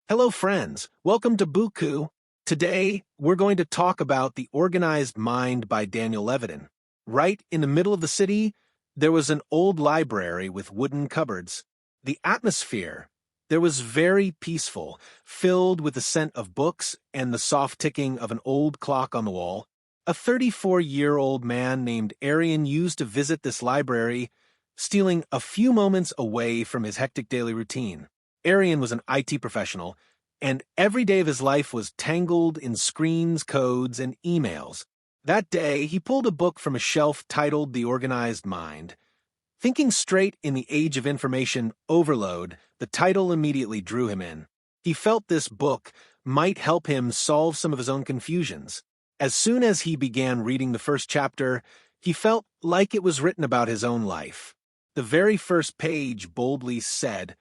Hello friends, welcome to Bookku. Today, we're going to talk about The Organized Mind by Daniel Levitin. Right in the middle of the city, there was an old library with wooden cupboards. The atmosphere, there was very peaceful, filled with the scent of books and the soft ticking of an old clock on the wall. A 34-year-old man named Arian used to visit this library, stealing a few moments away from his hectic daily routine. Arian was an IT professional, and every day of his life was tangled in screens, codes, and emails. That day, he pulled a book from a shelf titled The Organized Mind. Thinking straight in the age of information overload, the title immediately drew him in. He felt this book might help him solve some of his own confusions. As soon as he began reading the first chapter, he felt like it was written about his own life. The very first page boldly said,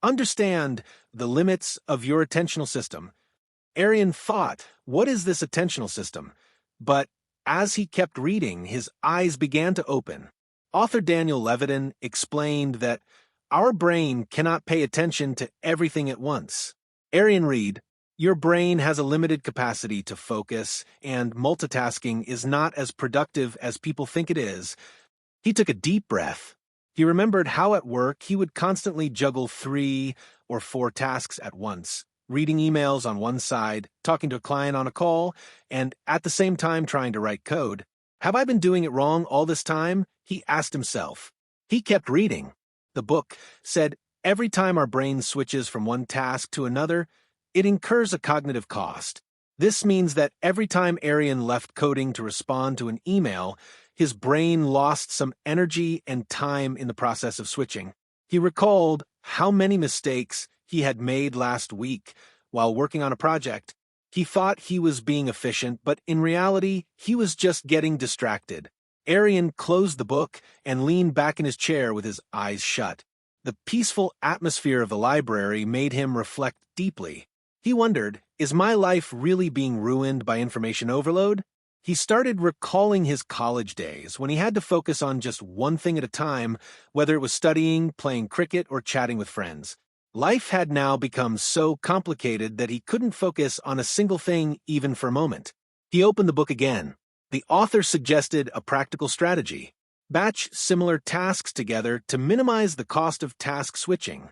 "Understand the limits of your attentional system." Arian thought, what is this attentional system? But as he kept reading, his eyes began to open. Author Daniel Levitin explained that our brain cannot pay attention to everything at once. Arian read, "Your brain has a limited capacity to focus, and multitasking is not as productive as people think it is." He took a deep breath. He remembered how at work he would constantly juggle 3 or 4 tasks at once, reading emails on one side, talking to a client on a call, and at the same time trying to write code. Have I been doing it wrong all this time? He asked himself. He kept reading. The book said every time our brain switches from one task to another, it incurs a cognitive cost. This means that every time Arian left coding to respond to an email, his brain lost some energy and time in the process of switching. He recalled how many mistakes he had made last week while working on a project. He thought he was being efficient, but in reality, he was just getting distracted. Arian closed the book and leaned back in his chair with his eyes shut. The peaceful atmosphere of the library made him reflect deeply. He wondered, is my life really being ruined by information overload? He started recalling his college days when he had to focus on just one thing at a time, whether it was studying, playing cricket, or chatting with friends. Life had now become so complicated that he couldn't focus on a single thing even for a moment. He opened the book again. The author suggested a practical strategy. Batch similar tasks together to minimize the cost of task switching.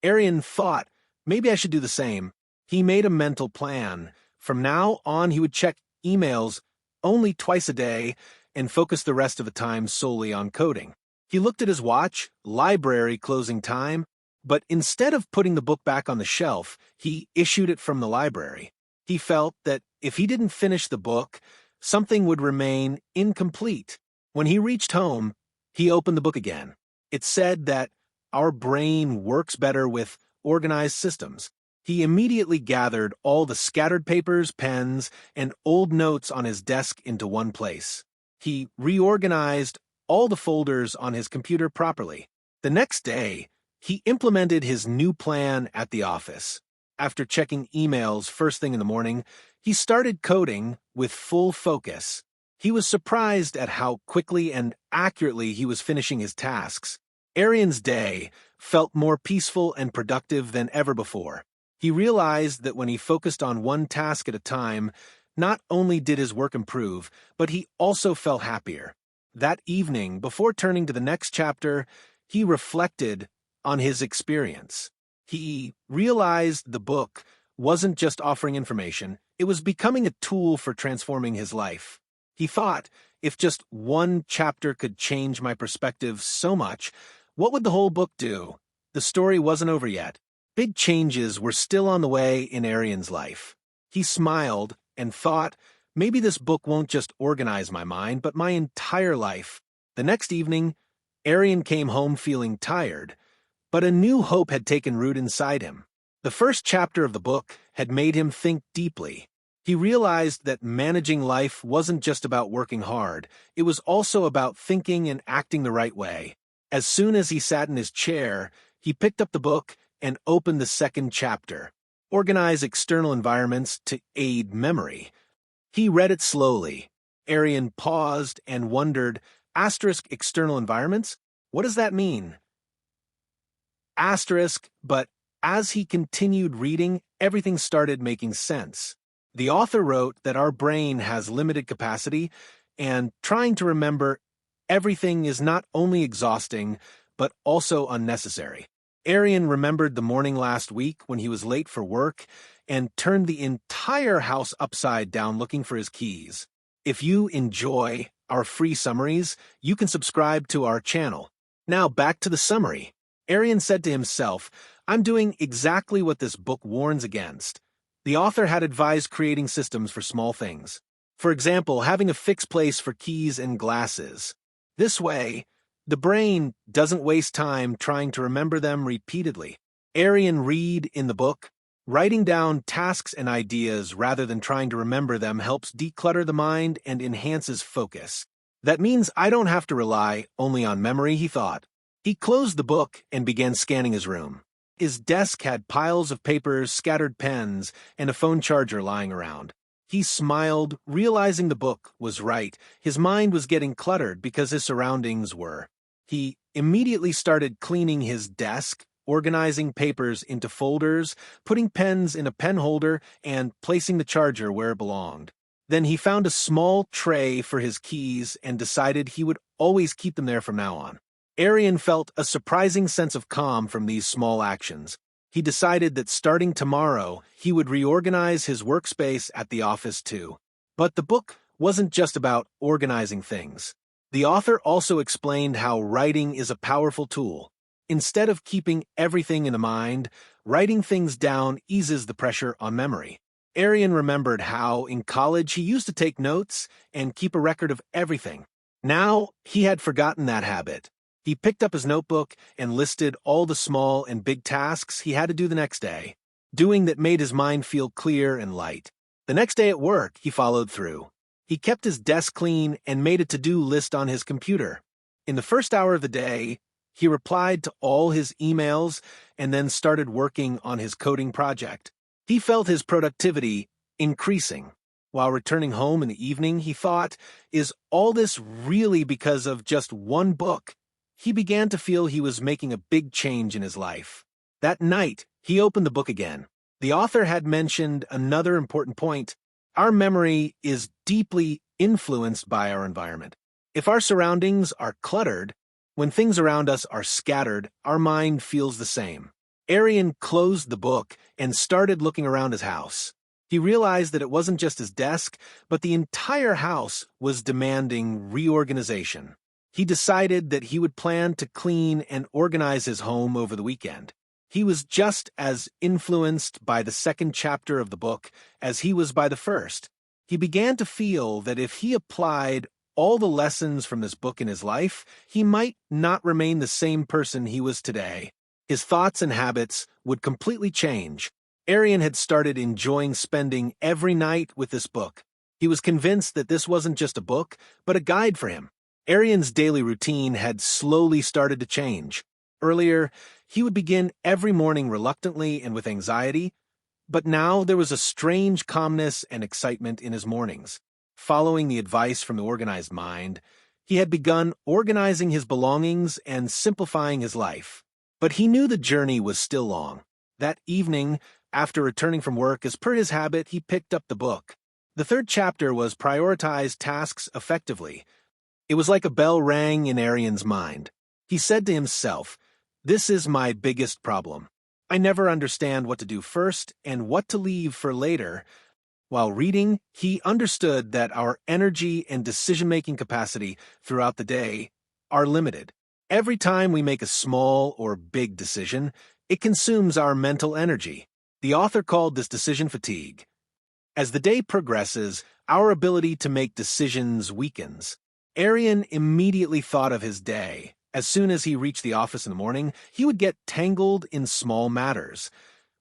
Arian thought, maybe I should do the same. He made a mental plan. From now on, he would check emails only twice a day and focus the rest of the time solely on coding. He looked at his watch, library closing time, but instead of putting the book back on the shelf, he issued it from the library. He felt that if he didn't finish the book, something would remain incomplete. When he reached home, he opened the book again. It said that our brain works better with organized systems. He immediately gathered all the scattered papers, pens, and old notes on his desk into one place. He reorganized all the folders on his computer properly. The next day, he implemented his new plan at the office. After checking emails first thing in the morning, he started coding with full focus. He was surprised at how quickly and accurately he was finishing his tasks. Arian's day felt more peaceful and productive than ever before. He realized that when he focused on one task at a time, not only did his work improve, but he also felt happier. That evening, before turning to the next chapter, he reflected on his experience. He realized the book wasn't just offering information, it was becoming a tool for transforming his life. He thought, if just one chapter could change my perspective so much, what would the whole book do? The story wasn't over yet. Big changes were still on the way in Arian's life. He smiled and thought, maybe this book won't just organize my mind, but my entire life. The next evening, Arian came home feeling tired, but a new hope had taken root inside him. The first chapter of the book had made him think deeply. He realized that managing life wasn't just about working hard, it was also about thinking and acting the right way. As soon as he sat in his chair, he picked up the book and opened the second chapter, Organize External Environments to Aid Memory. He read it slowly. Arian paused and wondered, external environments? What does that mean? But as he continued reading, everything started making sense. The author wrote that our brain has limited capacity, and trying to remember everything is not only exhausting, but also unnecessary. Arian remembered the morning last week when he was late for work and turned the entire house upside down looking for his keys. If you enjoy our free summaries, you can subscribe to our channel. Now back to the summary. Arian said to himself, "I'm doing exactly what this book warns against." The author had advised creating systems for small things. For example, having a fixed place for keys and glasses. This way, the brain doesn't waste time trying to remember them repeatedly. Arian read in the book, writing down tasks and ideas rather than trying to remember them helps declutter the mind and enhances focus. That means I don't have to rely only on memory, he thought. He closed the book and began scanning his room. His desk had piles of papers, scattered pens, and a phone charger lying around. He smiled, realizing the book was right. His mind was getting cluttered because his surroundings were. He immediately started cleaning his desk, organizing papers into folders, putting pens in a pen holder, and placing the charger where it belonged. Then he found a small tray for his keys and decided he would always keep them there from now on. Arian felt a surprising sense of calm from these small actions. He decided that starting tomorrow, he would reorganize his workspace at the office too. But the book wasn't just about organizing things. The author also explained how writing is a powerful tool. Instead of keeping everything in the mind, writing things down eases the pressure on memory. Arian remembered how, in college, he used to take notes and keep a record of everything. Now, he had forgotten that habit. He picked up his notebook and listed all the small and big tasks he had to do the next day, doing that made his mind feel clear and light. The next day at work, he followed through. He kept his desk clean and made a to-do list on his computer. In the first hour of the day, he replied to all his emails and then started working on his coding project. He felt his productivity increasing. While returning home in the evening, he thought, is all this really because of just one book? He began to feel he was making a big change in his life. That night, he opened the book again. The author had mentioned another important point. Our memory is deeply influenced by our environment. If our surroundings are cluttered, when things around us are scattered, our mind feels the same. Arian closed the book and started looking around his house. He realized that it wasn't just his desk, but the entire house was demanding reorganization. He decided that he would plan to clean and organize his home over the weekend. He was just as influenced by the second chapter of the book as he was by the first. He began to feel that if he applied all the lessons from this book in his life, he might not remain the same person he was today. His thoughts and habits would completely change. Arian had started enjoying spending every night with this book. He was convinced that this wasn't just a book, but a guide for him. Arian's daily routine had slowly started to change. Earlier, he would begin every morning reluctantly and with anxiety, but now there was a strange calmness and excitement in his mornings. Following the advice from the organized mind, he had begun organizing his belongings and simplifying his life. But he knew the journey was still long. That evening, after returning from work, as per his habit, he picked up the book. The third chapter was Prioritize Tasks Effectively. It was like a bell rang in Arian's mind. He said to himself, "This is my biggest problem. I never understand what to do first and what to leave for later." While reading, he understood that our energy and decision-making capacity throughout the day are limited. Every time we make a small or big decision, it consumes our mental energy. The author called this decision fatigue. As the day progresses, our ability to make decisions weakens. Arian immediately thought of his day. As soon as he reached the office in the morning, he would get tangled in small matters.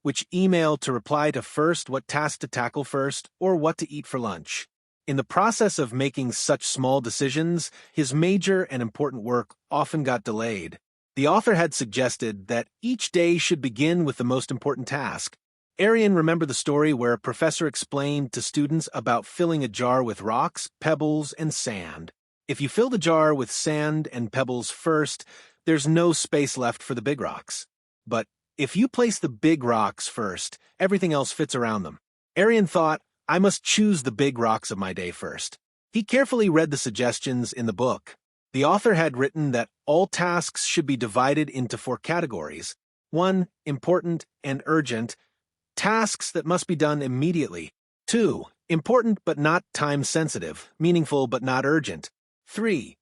Which email to reply to first, what task to tackle first, or what to eat for lunch. In the process of making such small decisions, his major and important work often got delayed. The author had suggested that each day should begin with the most important task. Arian remembered the story where a professor explained to students about filling a jar with rocks, pebbles, and sand. If you fill the jar with sand and pebbles first, there's no space left for the big rocks. But If you place the big rocks first, everything else fits around them. Arian thought, I must choose the big rocks of my day first. He carefully read the suggestions in the book. The author had written that all tasks should be divided into 4 categories. 1. Important and urgent. Tasks that must be done immediately. 2. Important but not time-sensitive, meaningful but not urgent. 3.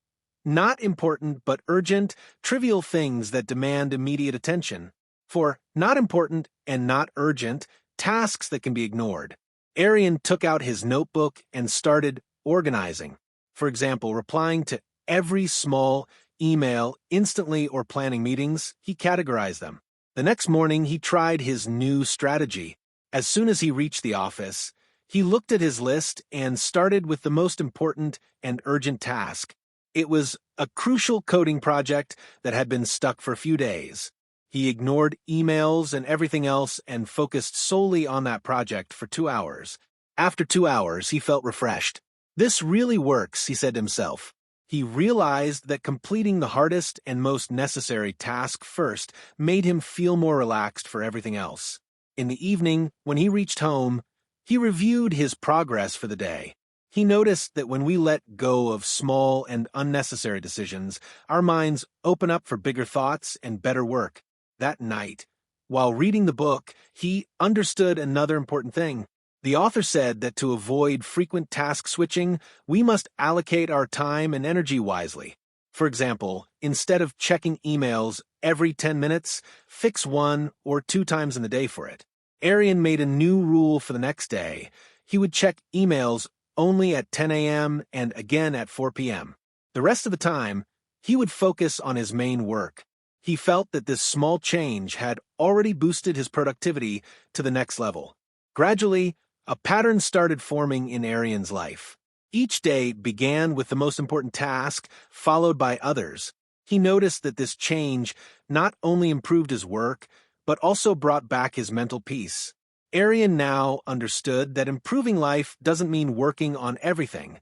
Not important but urgent, trivial things that demand immediate attention. 4. Not important and not urgent, tasks that can be ignored. Arian took out his notebook and started organizing. For example, replying to every small email instantly or planning meetings, he categorized them. The next morning, he tried his new strategy. As soon as he reached the office, he looked at his list and started with the most important and urgent task. It was a crucial coding project that had been stuck for a few days. He ignored emails and everything else and focused solely on that project for 2 hours. After 2 hours, he felt refreshed. This really works, he said to himself. He realized that completing the hardest and most necessary task first made him feel more relaxed for everything else. In the evening, when he reached home, he reviewed his progress for the day. He noticed that when we let go of small and unnecessary decisions, our minds open up for bigger thoughts and better work. That night, while reading the book, he understood another important thing. The author said that to avoid frequent task switching, we must allocate our time and energy wisely. For example, instead of checking emails every 10 minutes, fix 1 or 2 times in the day for it. Arian made a new rule for the next day. He would check emails only at 10 a.m. and again at 4 p.m. The rest of the time, he would focus on his main work. He felt that this small change had already boosted his productivity to the next level. Gradually, a pattern started forming in Arian's life. Each day began with the most important task, followed by others. He noticed that this change not only improved his work, but also brought back his mental peace. Arian now understood that improving life doesn't mean working on everything.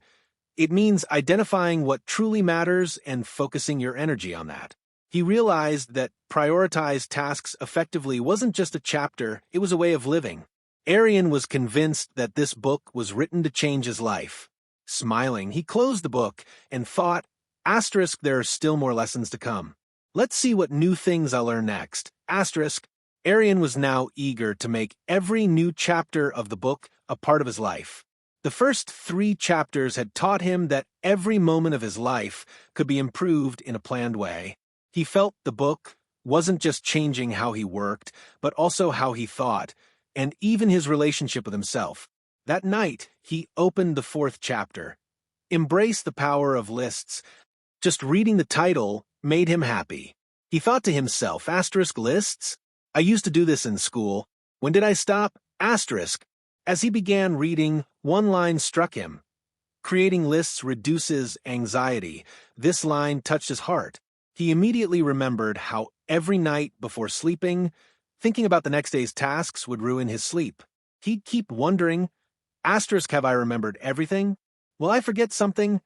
It means identifying what truly matters and focusing your energy on that. He realized that prioritized tasks effectively wasn't just a chapter, it was a way of living. Arian was convinced that this book was written to change his life. Smiling, he closed the book and thought, there are still more lessons to come. Let's see what new things I'll learn next. Arian was now eager to make every new chapter of the book a part of his life. The first 3 chapters had taught him that every moment of his life could be improved in a planned way. He felt the book wasn't just changing how he worked, but also how he thought, and even his relationship with himself. That night, he opened the 4th chapter. Embrace the power of lists. Just reading the title made him happy. He thought to himself, lists? I used to do this in school. When did I stop? As he began reading, one line struck him. Creating lists reduces anxiety. This line touched his heart. He immediately remembered how every night before sleeping, thinking about the next day's tasks would ruin his sleep. He'd keep wondering, have I remembered everything? Will I forget something?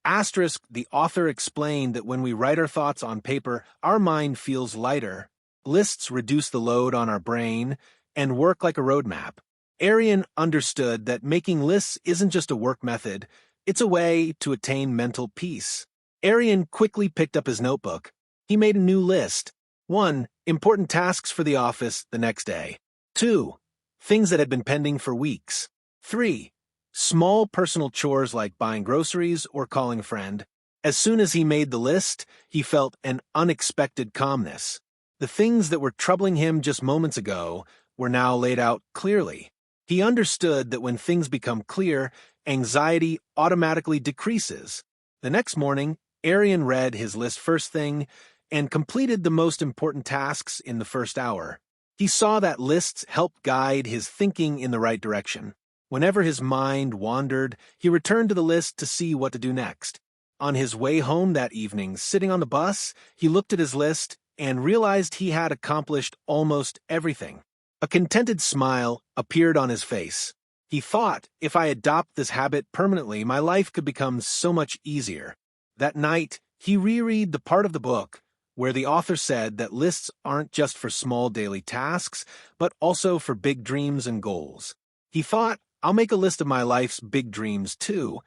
The author explained that when we write our thoughts on paper, our mind feels lighter. Lists reduce the load on our brain and work like a roadmap. Arian understood that making lists isn't just a work method, it's a way to attain mental peace. Arian quickly picked up his notebook. He made a new list. 1. Important tasks for the office the next day. 2. Things that had been pending for weeks. 3. Small personal chores like buying groceries or calling a friend. As soon as he made the list, he felt an unexpected calmness. The things that were troubling him just moments ago were now laid out clearly. He understood that when things become clear, anxiety automatically decreases. The next morning, Arian read his list first thing and completed the most important tasks in the first hour. He saw that lists helped guide his thinking in the right direction. Whenever his mind wandered, he returned to the list to see what to do next. On his way home that evening, sitting on the bus, he looked at his list and realized he had accomplished almost everything. A contented smile appeared on his face. He thought, if I adopt this habit permanently, my life could become so much easier. That night, he reread the part of the book where the author said that lists aren't just for small daily tasks, but also for big dreams and goals. He thought, I'll make a list of my life's big dreams too.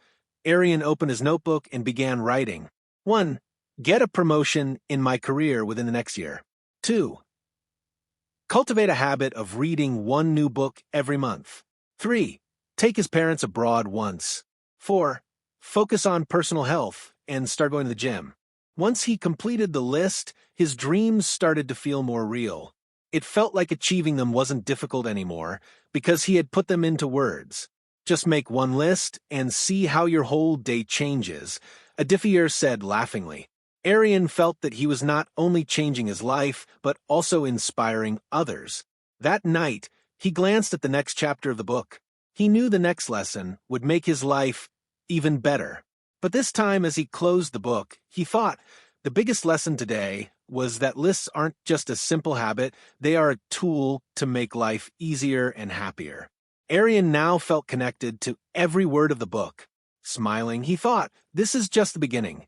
Arian opened his notebook and began writing. 1. Get a promotion in my career within the next year. 2. Cultivate a habit of reading one new book every month. 3. Take his parents abroad once. 4. Focus on personal health and start going to the gym. Once he completed the list, his dreams started to feel more real. It felt like achieving them wasn't difficult anymore because he had put them into words. Just make one list and see how your whole day changes, Deniel said laughingly. Arian felt that he was not only changing his life, but also inspiring others. That night, he glanced at the next chapter of the book. He knew the next lesson would make his life even better. But this time, as he closed the book, he thought, the biggest lesson today was that lists aren't just a simple habit, they are a tool to make life easier and happier. Arian now felt connected to every word of the book. Smiling, he thought, this is just the beginning.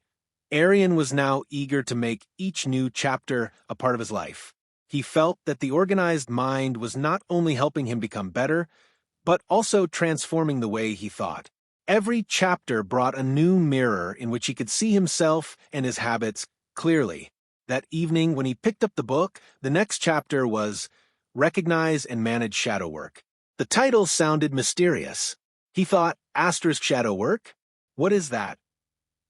Arian was now eager to make each new chapter a part of his life. He felt that the organized mind was not only helping him become better, but also transforming the way he thought. Every chapter brought a new mirror in which he could see himself and his habits clearly. That evening, when he picked up the book, the next chapter was Recognize and Manage Shadow Work. The title sounded mysterious. He thought, asterisk shadow work? What is that?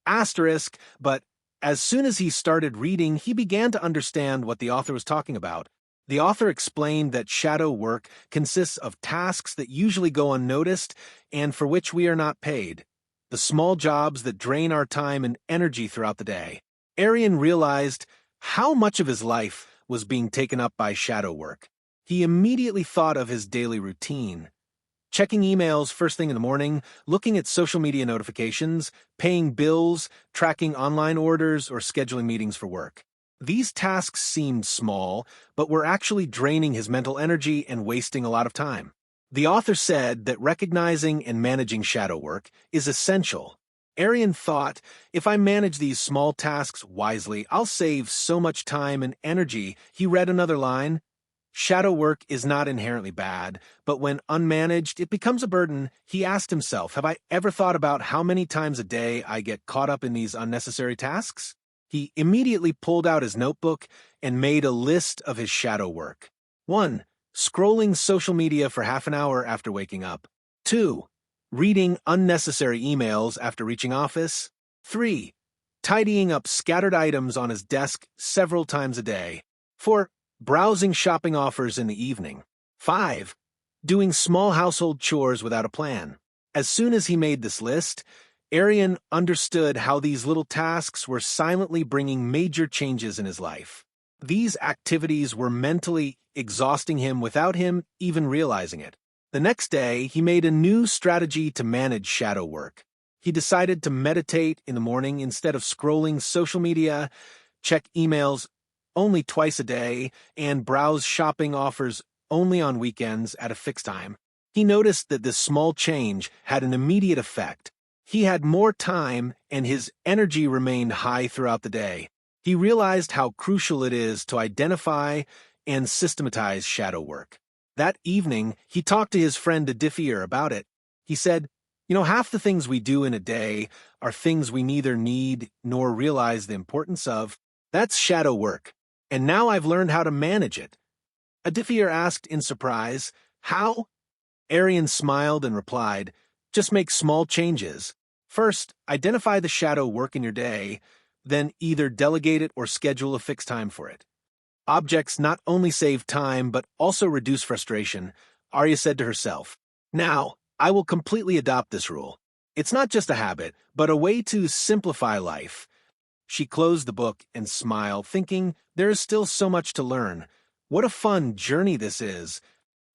Asterisk, but as soon as he started reading, he began to understand what the author was talking about. The author explained that shadow work consists of tasks that usually go unnoticed and for which we are not paid. The small jobs that drain our time and energy throughout the day. Arian realized how much of his life was being taken up by shadow work. He immediately thought of his daily routine. Checking emails first thing in the morning, looking at social media notifications, paying bills, tracking online orders, or scheduling meetings for work. These tasks seemed small, but were actually draining his mental energy and wasting a lot of time. The author said that recognizing and managing shadow work is essential. Arian thought, if I manage these small tasks wisely, I'll save so much time and energy. He read another line. Shadow work is not inherently bad, but when unmanaged, it becomes a burden. He asked himself, have I ever thought about how many times a day I get caught up in these unnecessary tasks? He immediately pulled out his notebook and made a list of his shadow work. 1. Scrolling social media for half an hour after waking up. 2. Reading unnecessary emails after reaching office. 3. Tidying up scattered items on his desk several times a day. 4. Browsing shopping offers in the evening. 5. Doing small household chores without a plan. As soon as he made this list, Arian understood how these little tasks were silently bringing major changes in his life. These activities were mentally exhausting him without him even realizing it. The next day, he made a new strategy to manage shadow work. He decided to meditate in the morning instead of scrolling social media, check emails only twice a day, and browse shopping offers only on weekends at a fixed time. He noticed that this small change had an immediate effect. He had more time, and his energy remained high throughout the day. He realized how crucial it is to identify and systematize shadow work. That evening, he talked to his friend Deniel about it. He said, half the things we do in a day are things we neither need nor realize the importance of. That's shadow work, and now I've learned how to manage it. Deniel asked in surprise, how? Arian smiled and replied, just make small changes. First, identify the shadow work in your day, then either delegate it or schedule a fixed time for it. Objects not only save time, but also reduce frustration, Arya said to herself. Now, I will completely adopt this rule. It's not just a habit, but a way to simplify life. She closed the book and smiled, thinking there is still so much to learn. What a fun journey this is.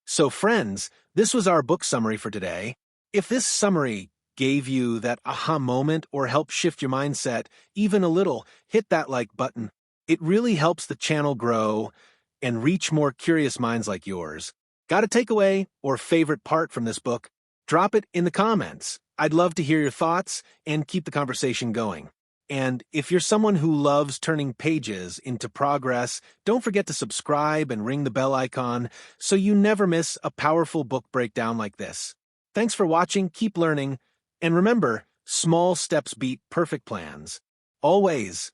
So friends, this was our book summary for today. If this summary gave you that aha moment or helped shift your mindset even a little, hit that like button. It really helps the channel grow and reach more curious minds like yours. Got a takeaway or favorite part from this book? Drop it in the comments. I'd love to hear your thoughts and keep the conversation going. And if you're someone who loves turning pages into progress, don't forget to subscribe and ring the bell icon so you never miss a powerful book breakdown like this. Thanks for watching, keep learning, and remember, small steps beat perfect plans. Always.